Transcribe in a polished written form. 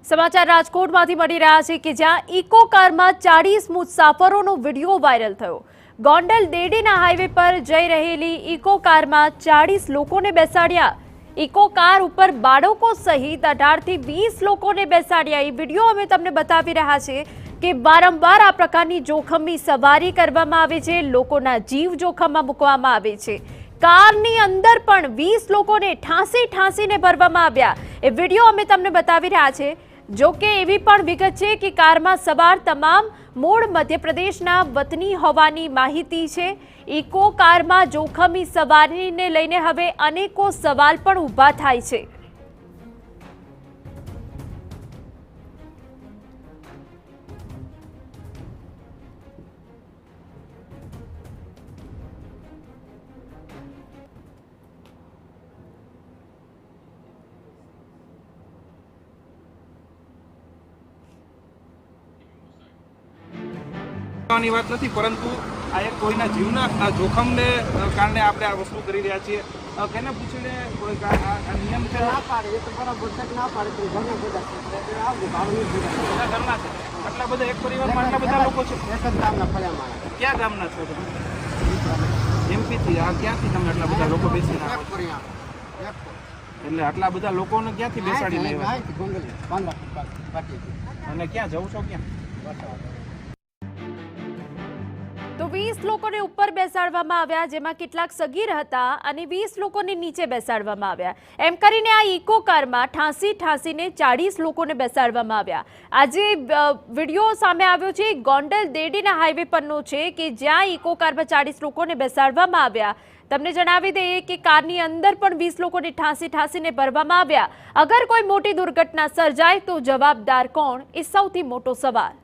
સમાચાર રાજકોટમાંથી મળી રહ્યા છે કે જ્યાં ઇકો કારમાં 40 મુસાફરોનો વિડીયો વાયરલ થયો। ગોંડલ દેડીના હાઈવે પર જઈ રહેલી ઇકો કારમાં 40 લોકોને બેસાડ્યા। ઇકો કાર ઉપર બાળકો સહિત 18 થી 20 લોકોને બેસાડ્યા। એ વિડીયો અમે તમને બતાવી રહ્યા છે કે વારંવાર આ પ્રકારની જોખમી સવારી કરવામાં આવે છે, લોકોના જીવ જોખમમાં મૂકવામાં આવે છે। કારની અંદર પણ 20 લોકોને ઠાંસીને ભરવામાં આવ્યા। એ વિડીયો અમે તમને બતાવી રહ્યા છે। જો કે એવી પણ વિગત છે કે કારમાં સવાર તમામ મૂળ મધ્યપ્રદેશના વતની હોવાની માહિતી છે। ઇકો કારમાં જોખમી સવારીને લઈને હવે અનેકો સવાલ પણ ઊભા થાય છે। ની વાત નથી, પરંતુ આ એક કોઈના જીવના જોખમને કારણે આપણે આ વસ્તુ કરી રહ્યા છીએ। કેને પૂછીને આ નિયમ છે ના પાડે એ તો બરાબર છે, ના પાડે તો ઘણા બધા ઘરના છે। આટલા બધા એક પરિવારમાં આટલા બધા લોકો છે, એક જ ગામના ફળિયામાં। ક્યાં ગામના છો તમે? એમપી થી? આ ક્યાંથી તમે આટલા બધા લોકો બેસીને આવો છો? એટલે આટલા બધા લોકોને ક્યાંથી બેસાડીને આવ્યા અને ક્યાં જવું છો? ક્યાં? તો 20 લોકોને ઉપર બેસાડવામાં આવ્યા, જેમાં કેટલાક સગીર હતા અને 20 લોકોને નીચે બેસાડવામાં આવ્યા। એમ કરીને આ ઇકો કારમાં ઠાંસીને 40 લોકોને બેસાડવામાં આવ્યા। આજે વિડીયો સામે આવ્યો છે ગોંડલ દેડીના હાઈવે પરનો છે કે જ્યાં ઇકો કારમાં 40 લોકોને બેસાડવામાં આવ્યા। તમને જણાવી દઈએ કે કારની અંદર પણ 20 લોકોને ઠાંસીને ભરવામાં આવ્યા। અગર કોઈ મોટી દુર્ઘટના સર્જાય તો જવાબદાર કોણ, એ સૌથી મોટો સવાલ।